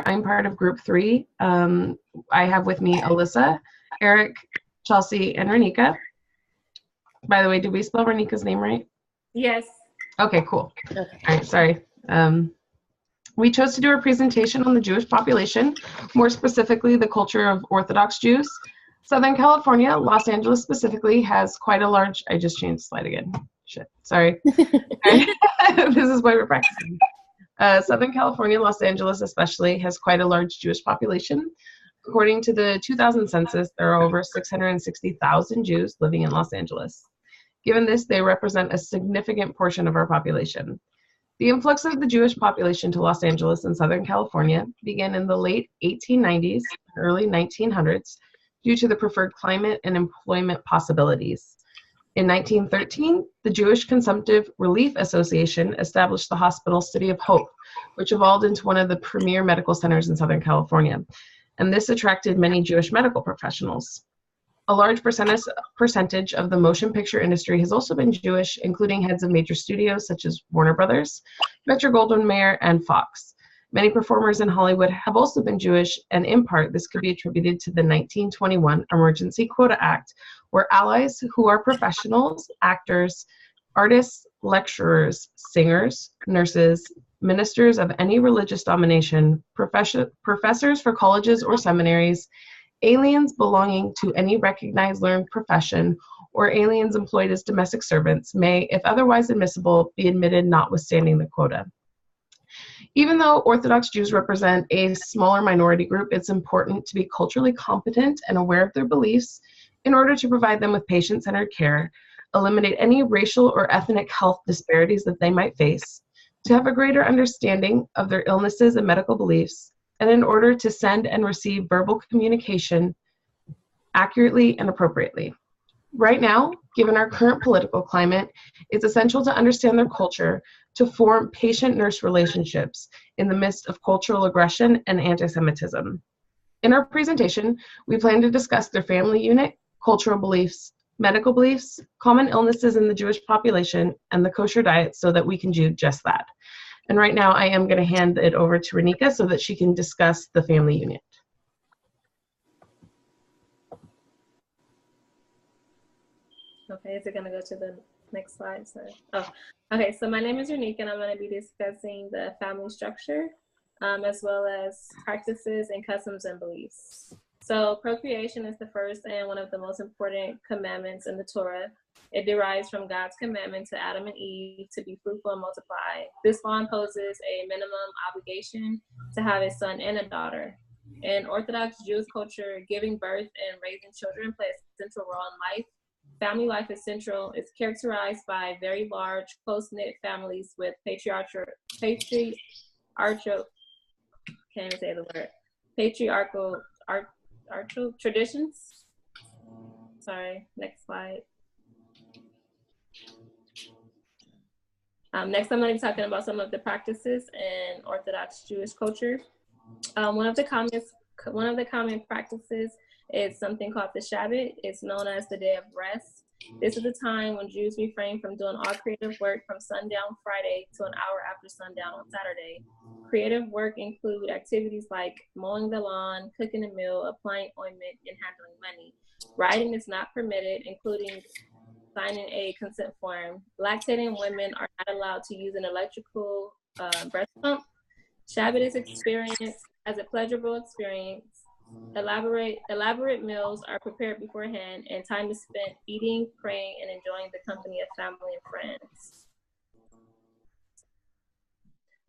I'm part of group 3. I have with me Alyssa, Eric, Chelsea, and Renika. By the way, did we spell Renika's name right? Yes. Okay, cool. Okay. All right, sorry. We chose to do a presentation on the Jewish population, more specifically the culture of Orthodox Jews. Southern California, Los Angeles specifically, has quite a large, I just changed the slide again. Shit, sorry. This is why we're practicing. Southern California, Los Angeles especially, has quite a large Jewish population. According to the 2000 census, there are over 660,000 Jews living in Los Angeles. Given this, they represent a significant portion of our population. The influx of the Jewish population to Los Angeles and Southern California began in the late 1890s, early 1900s, due to the preferred climate and employment possibilities. In 1913, the Jewish Consumptive Relief Association established the hospital City of Hope, which evolved into one of the premier medical centers in Southern California. And this attracted many Jewish medical professionals. A large percentage of the motion picture industry has also been Jewish, including heads of major studios such as Warner Brothers, Metro-Goldwyn-Mayer, and Fox. Many performers in Hollywood have also been Jewish, and in part, this could be attributed to the 1921 Emergency Quota Act, where allies who are professionals, actors, artists, lecturers, singers, nurses, ministers of any religious domination, professors for colleges or seminaries, aliens belonging to any recognized learned profession, or aliens employed as domestic servants may, if otherwise admissible, be admitted notwithstanding the quota. Even though Orthodox Jews represent a smaller minority group, it's important to be culturally competent and aware of their beliefs in order to provide them with patient-centered care, eliminate any racial or ethnic health disparities that they might face, to have a greater understanding of their illnesses and medical beliefs, and in order to send and receive verbal communication accurately and appropriately. Right now, given our current political climate, it's essential to understand their culture to form patient-nurse relationships in the midst of cultural aggression and anti-Semitism. In our presentation, we plan to discuss their family unit, cultural beliefs, medical beliefs, common illnesses in the Jewish population, and the kosher diet so that we can do just that. And right now, I am going to hand it over to Renika so that she can discuss the family unit. Okay, is it going to go to the next slide? Sorry. Oh, okay. So my name is Renika, and I'm going to be discussing the family structure, as well as practices and customs and beliefs. So procreation is the first and one of the most important commandments in the Torah. It derives from God's commandment to Adam and Eve to be fruitful and multiply. This law imposes a minimum obligation to have a son and a daughter. In Orthodox Jewish culture, giving birth and raising children play a central role in life. Family life is central. It's characterized by very large, close-knit families with patriarchal traditions. Sorry, next slide. Next, I'm going to be talking about some of the practices in Orthodox Jewish culture. One of the common practices is something called the Shabbat. It's known as the day of rest. This is the time when Jews refrain from doing all creative work from sundown Friday to an hour after sundown on Saturday. Creative work include activities like mowing the lawn, cooking a meal, applying ointment, and handling money. Riding is not permitted, including signing a consent form. Lactating women are not allowed to use an electrical breast pump. Shabbat is experienced as a pleasurable experience. Elaborate meals are prepared beforehand, and time is spent eating, praying, and enjoying the company of family and friends.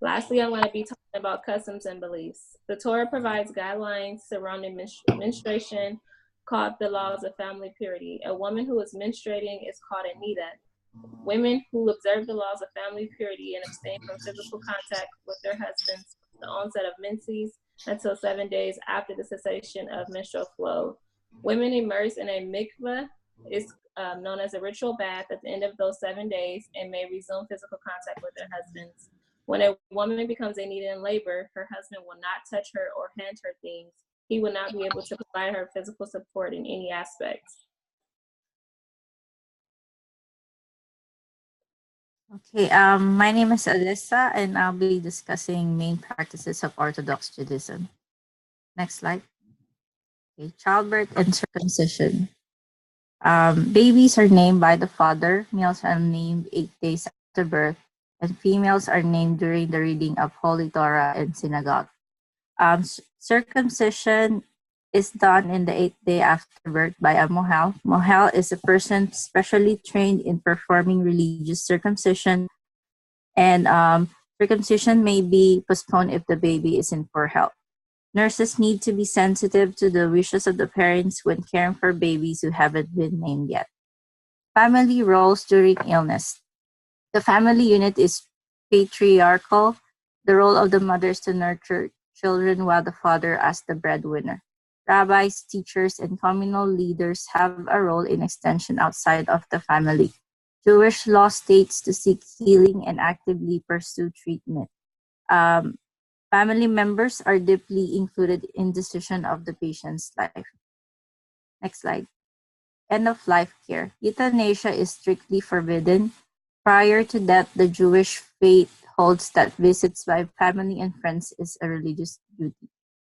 Lastly, I'm going to be talking about customs and beliefs. The Torah provides guidelines surrounding menstruation called the laws of family purity. A woman who is menstruating is called a nida. Women who observe the laws of family purity and abstain from physical contact with their husbands from the onset of menses until 7 days after the cessation of menstrual flow. Women immersed in a mikveh is known as a ritual bath at the end of those 7 days and may resume physical contact with their husbands. When a woman becomes a nida in labor, her husband will not touch her or hand her things. He will not be able to provide her physical support in any aspect. Okay, my name is Alyssa, and I'll be discussing main practices of Orthodox Judaism. Next slide. Okay, childbirth and circumcision. Babies are named by the father. Males are named 8 days after birth, and females are named during the reading of Holy Torah in synagogue. Circumcision is done in the 8th day after birth by a mohel. Mohel is a person specially trained in performing religious circumcision, and circumcision may be postponed if the baby is in poor health. Nurses need to be sensitive to the wishes of the parents when caring for babies who haven't been named yet. Family roles during illness. The family unit is patriarchal. The role of the mother is to nurture children while the father as the breadwinner. Rabbis, teachers, and communal leaders have a role in extension outside of the family. Jewish law states to seek healing and actively pursue treatment. Family members are deeply included in decision of the patient's life. Next slide. End of life care. Euthanasia is strictly forbidden. Prior to that, the Jewish faith holds that visits by family and friends is a religious duty.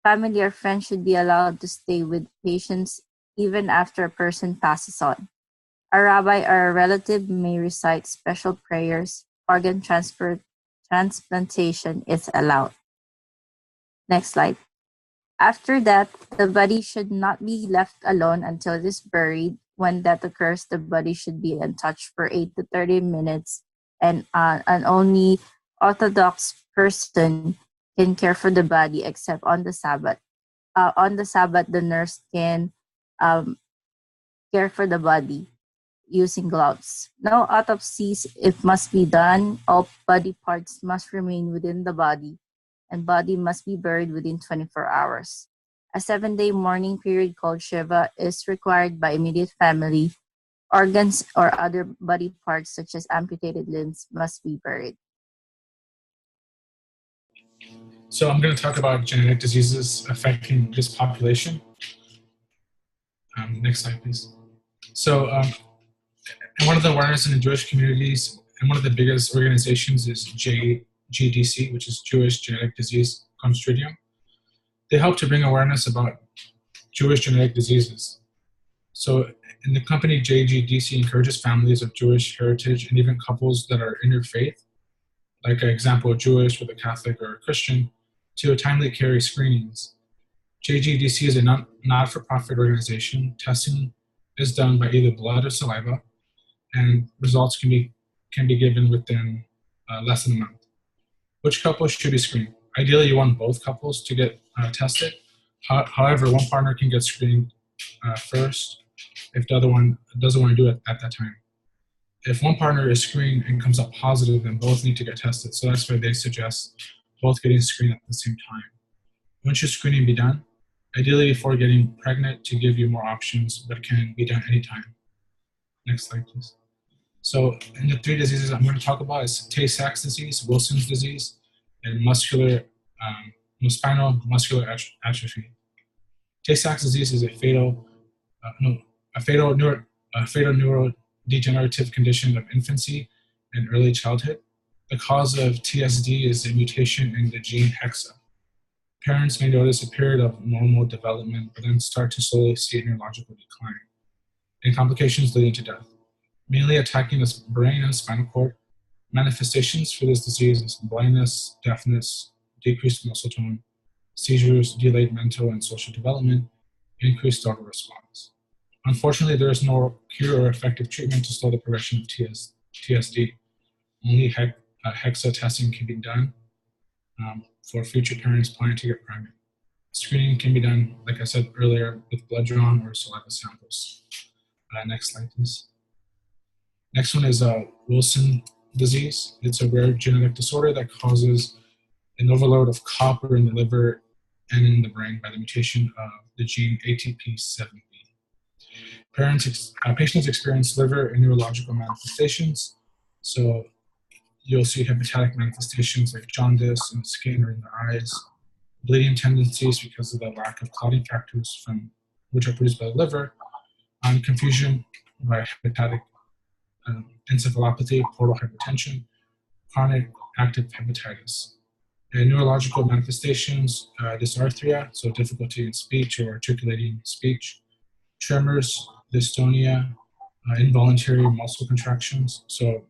Family or friends should be allowed to stay with patients even after a person passes on. A rabbi or a relative may recite special prayers. Organ transplantation is allowed. Next slide. After that, the body should not be left alone until it is buried. When that occurs, the body should be untouched for 8 to 30 minutes, and an only Orthodox person can care for the body except on the Sabbath. On the Sabbath, the nurse can care for the body using gloves. No autopsies if must be done. All body parts must remain within the body, and body must be buried within 24 hours. A 7-day mourning period called Shiva is required by immediate family. Organs or other body parts such as amputated limbs must be buried. So I'm going to talk about genetic diseases affecting this population. Next slide, please. So one of the awareness in the Jewish communities and one of the biggest organizations is JGDC, which is Jewish Genetic Disease Consortium. They help to bring awareness about Jewish genetic diseases. So in the company, JGDC encourages families of Jewish heritage and even couples that are interfaith, like an example, Jewish with a Catholic or a Christian, to timely carry screenings. JGDC is a not-for-profit organization. Testing is done by either blood or saliva, and results can be given within less than a month. Which couples should be screened? Ideally, you want both couples to get tested. However, one partner can get screened first if the other one doesn't want to do it at that time. If one partner is screened and comes up positive, then both need to get tested. So that's why they suggest both getting screened at the same time. When should screening be done? Ideally before getting pregnant to give you more options, but it can be done anytime. Next slide, please. So in the 3 diseases I'm going to talk about is Tay-Sachs disease, Wilson's disease, and spinal muscular atrophy. Tay-Sachs disease is a fatal neurodegenerative condition of infancy and early childhood. The cause of TSD is a mutation in the gene HEXA. Parents may notice a period of normal development, but then start to slowly see neurological decline, and complications leading to death. Mainly attacking the brain and spinal cord. Manifestations for this disease is blindness, deafness, decreased muscle tone, seizures, delayed mental and social development, increased startle response. Unfortunately, there is no cure or effective treatment to slow the progression of TSD. Only HEXA testing can be done for future parents planning to get pregnant. Screening can be done, like I said earlier, with blood drawn or saliva samples. Next slide, please. Next one is Wilson disease. It's a rare genetic disorder that causes an overload of copper in the liver and in the brain by the mutation of the gene ATP7B. Patients experience liver and neurological manifestations. So you'll see hepatic manifestations like jaundice in the skin or in the eyes, bleeding tendencies because of the lack of clotting factors which are produced by the liver, and confusion by hepatic encephalopathy, portal hypertension, chronic active hepatitis. And neurological manifestations, dysarthria, so difficulty in speech or articulating speech, tremors, dystonia, involuntary muscle contractions. So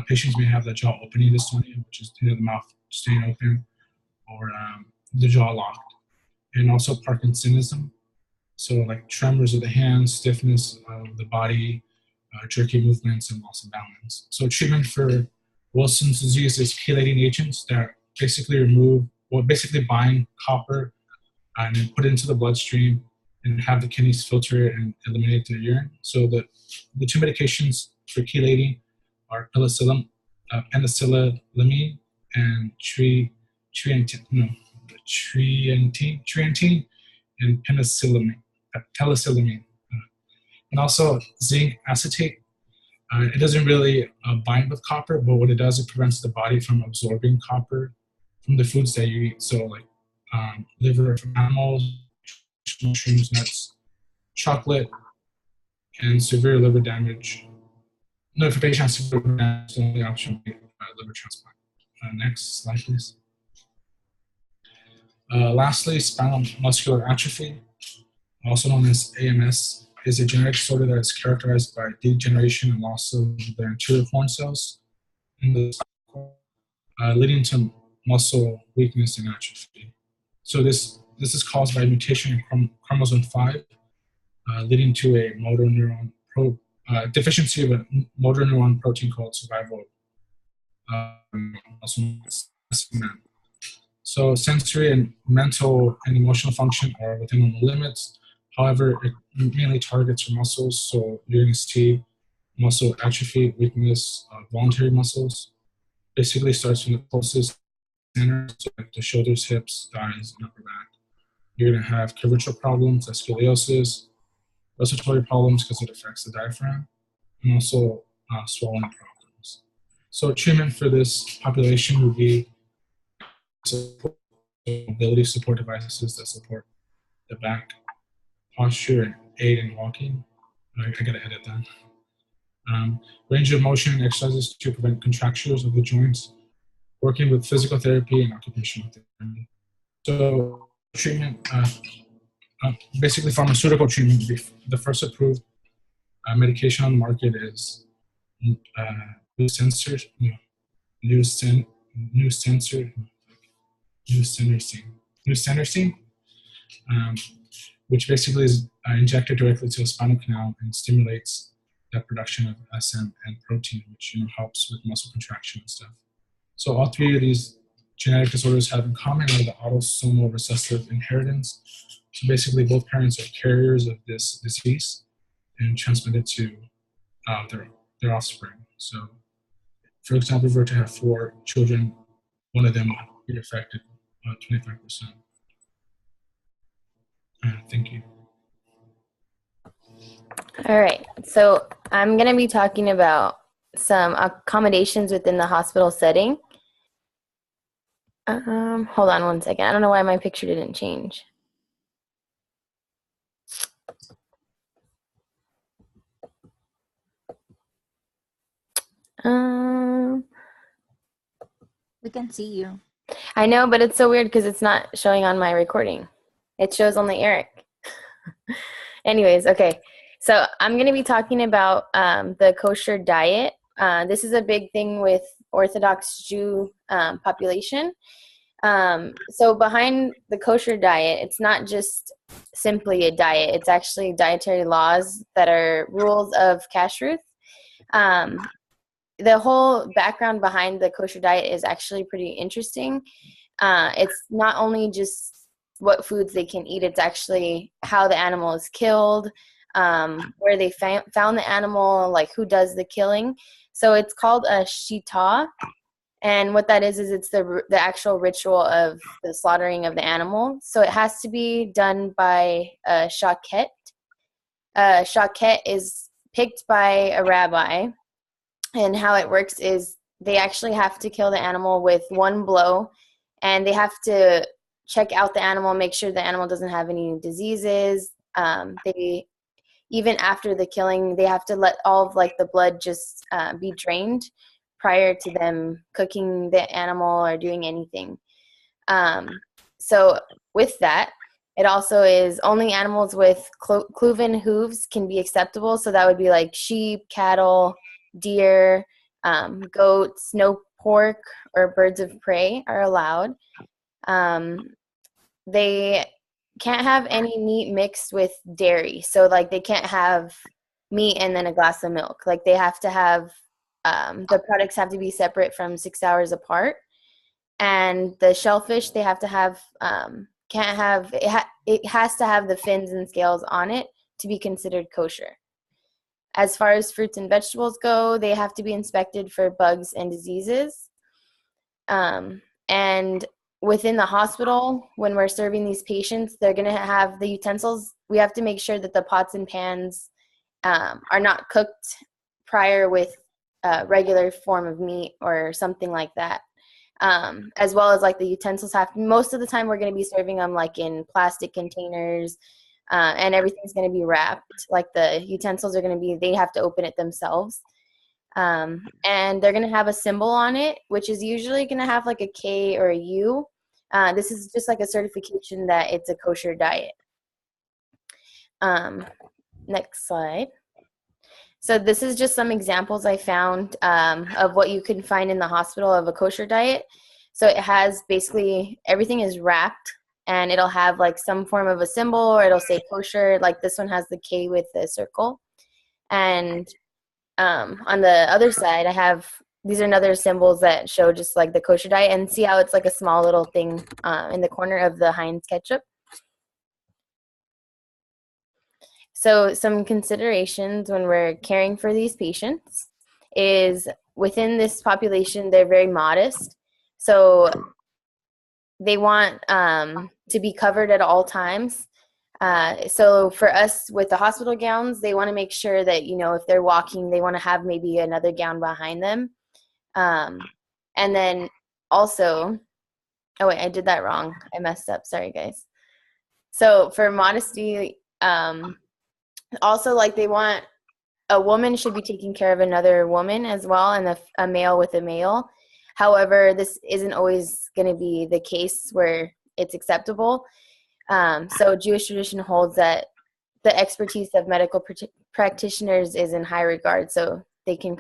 patients may have the jaw opening dystonia, which is the mouth staying open, or the jaw locked. And also Parkinsonism, so like tremors of the hands, stiffness of the body, jerky movements, and loss of balance. So treatment for Wilson's disease is chelating agents that basically bind copper and then put it into the bloodstream and have the kidneys filter it and eliminate the urine. So the two medications for chelating are penicillamine and trientine and penicillamine. And also zinc acetate. It doesn't really bind with copper, but what it does, it prevents the body from absorbing copper from the foods that you eat. So like liver from animals, mushrooms, nuts, chocolate, and severe liver damage. No, if a patient has severe liver damage, the only option would be liver transplant. Next slide, please. Lastly, spinal muscular atrophy, also known as AMS, is a genetic disorder that is characterized by degeneration and loss of the anterior horn cells in the spinal cord, leading to muscle weakness and atrophy. So this is caused by a mutation in chromosome 5, leading to a motor neuron deficiency of a motor neuron protein called survival muscle mass. So sensory and mental and emotional function are within normal limits. However, it mainly targets your muscles, so you're going to see muscle atrophy, weakness, voluntary muscles. Basically starts from the closest center, so like the shoulders, hips, thighs, and upper back. You're going to have curvature problems, scoliosis, respiratory problems because it affects the diaphragm, and also swallowing problems. So treatment for this population would be mobility support devices that support the back posture and aid in walking. I gotta edit that. Range of motion exercises to prevent contractures of the joints, working with physical therapy and occupational therapy. So treatment, basically pharmaceutical treatment, the first approved medication on the market is nusinersen, which basically is injected directly to the spinal canal and stimulates the production of SM and protein, which helps with muscle contraction and stuff. So all three of these genetic disorders have in common are the autosomal recessive inheritance. So basically, both parents are carriers of this disease and transmit it to their offspring. So, for example, if we were to have 4 children, one of them would be affected 25%. Thank you. All right, so I'm going to be talking about some accommodations within the hospital setting. Hold on one second. I don't know why my picture didn't change. We can see you. I know, but it's so weird because it's not showing on my recording. It shows only Eric. Anyways, okay. So I'm going to be talking about the kosher diet. This is a big thing with Orthodox Jew population. So behind the kosher diet, it's not just simply a diet. It's actually dietary laws that are rules of kashrut. The whole background behind the kosher diet is actually pretty interesting. It's not only just what foods they can eat, it's actually how the animal is killed, where they found the animal, like who does the killing. So it's called a shita, and what that is it's the actual ritual of the slaughtering of the animal. So it has to be done by a shaket. Shaket is picked by a rabbi, and how it works is they actually have to kill the animal with one blow, and they have to check out the animal, make sure the animal doesn't have any diseases. even after the killing, they have to let all of like the blood just be drained prior to them cooking the animal or doing anything. So with that, it also is only animals with cloven hooves can be acceptable. So that would be like sheep, cattle, deer, goats. No pork or birds of prey are allowed. They can't have any meat mixed with dairy. So like they can't have meat and then a glass of milk. Like they have to have, the products have to be separate from 6 hours apart. And the shellfish, they have to have, can't have, it has to have the fins and scales on it to be considered kosher. As far as fruits and vegetables go, they have to be inspected for bugs and diseases. And within the hospital, when we're serving these patients, they're going to have the utensils. We have to make sure that the pots and pans are not cooked prior with a regular form of meat or something like that. As well as like the utensils most of the time we're going to be serving them like in plastic containers, and everything's going to be wrapped. Like the utensils are going to be, they have to open it themselves. And they're going to have a symbol on it, which is usually going to have like a K or a U. This is just like a certification that it's a kosher diet. Next slide. So this is just some examples I found of what you can find in the hospital of a kosher diet. So it has basically, everything is wrapped, and it'll have like some form of a symbol, or it'll say kosher. Like this one has the K with the circle. And on the other side, I have, these are another symbols that show just like the kosher diet, and see how it's like a small little thing in the corner of the Heinz ketchup. So some considerations when we're caring for these patients is within this population, they're very modest. So they want to be covered at all times. So for us with the hospital gowns, they want to make sure that, you know, if they're walking, they want to have maybe another gown behind them. And then also, oh wait, I did that wrong. I messed up. Sorry, guys. So for modesty, also like they want, a woman should be taking care of another woman as well, and a male with a male. However, this isn't always going to be the case where it's acceptable. So Jewish tradition holds that the expertise of medical practitioners is in high regard, so they can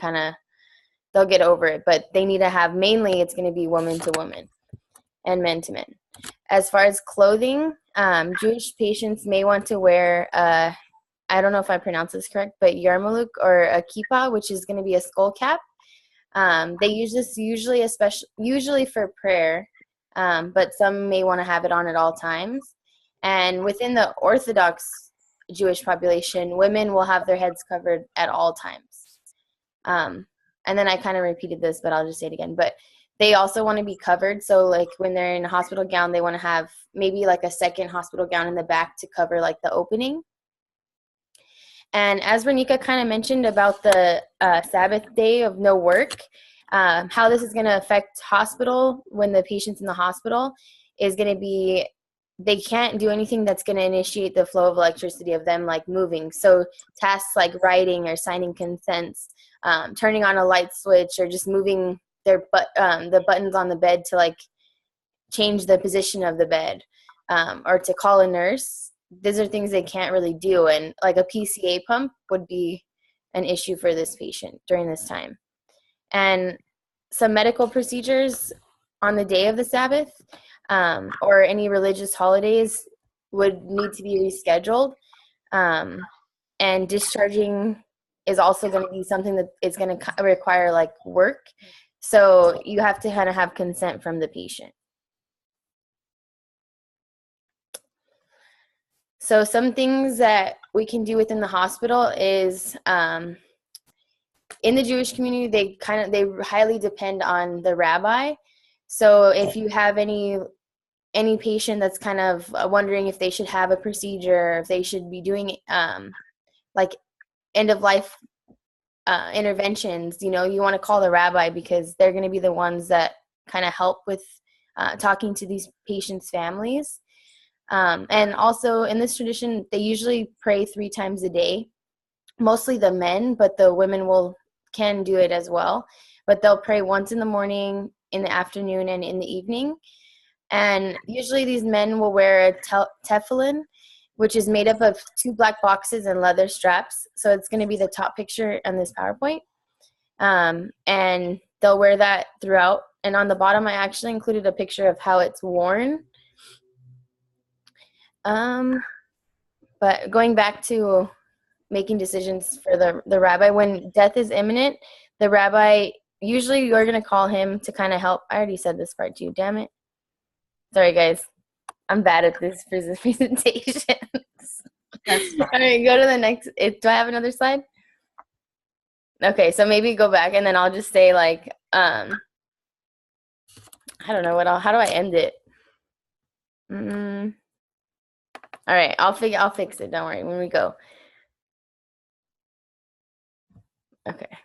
they'll get over it, but they need to have, mainly it's going to be woman to woman and men to men. As far as clothing, Jewish patients may want to wear I don't know if I pronounce this correct, but yarmulke or a kippah, which is going to be a skull cap. They use this usually for prayer, but some may want to have it on at all times. And within the Orthodox Jewish population, women will have their heads covered at all times. And then I kind of repeated this, but I'll just say it again. But they also want to be covered. So like when they're in a hospital gown, they want to have maybe like a second hospital gown in the back to cover like the opening. And as Renika kind of mentioned about the Sabbath day of no work, how this is going to affect hospital when the patient's in the hospital is going to be, they can't do anything that's going to initiate the flow of electricity of them like moving. So tasks like writing or signing consents, turning on a light switch, or just moving their the buttons on the bed to like change the position of the bed, or to call a nurse. These are things they can't really do, and like a PCA pump would be an issue for this patient during this time. And some medical procedures on the day of the Sabbath, or any religious holidays, would need to be rescheduled. And discharging is also going to be something that is going to require like work. So you have to kind of have consent from the patient. So some things that we can do within the hospital is, in the Jewish community, they highly depend on the rabbi. So if you have any patient that's kind of wondering if they should have a procedure, if they should be doing like end of life interventions, you know, you want to call the rabbi, because they're going to be the ones that kind of help with talking to these patients' families. And also in this tradition, they usually pray 3 times a day. mostly the men, but the women can do it as well. But they'll pray once in the morning, in the afternoon, and in the evening. And usually these men will wear a tefillin, which is made up of 2 black boxes and leather straps. So it's going to be the top picture on this PowerPoint. And they'll wear that throughout. And on the bottom, I actually included a picture of how it's worn. But going back to making decisions for the rabbi, when death is imminent, the rabbi, usually you're going to call him to kind of help. I already said this part too, damn it. Sorry, guys. I'm bad at this presentations. All right, go to the next. Do I have another slide? Okay, so maybe go back, and then I'll just say, like, I don't know how do I end it? All right, I'll fix it. Don't worry when we go. Okay.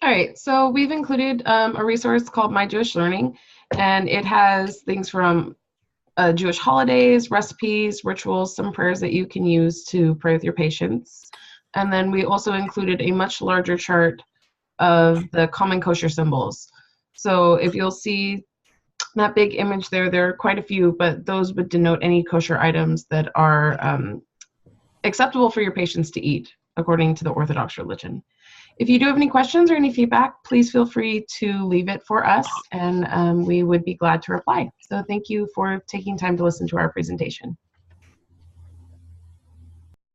All right, so we've included a resource called My Jewish Learning, and it has things from Jewish holidays, recipes, rituals, some prayers that you can use to pray with your patients. And then we also included a much larger chart of the common kosher symbols. So if you'll see that big image there are quite a few, but those would denote any kosher items that are acceptable for your patients to eat according to the Orthodox religion. If you do have any questions or any feedback, please feel free to leave it for us, and we would be glad to reply. So thank you for taking time to listen to our presentation.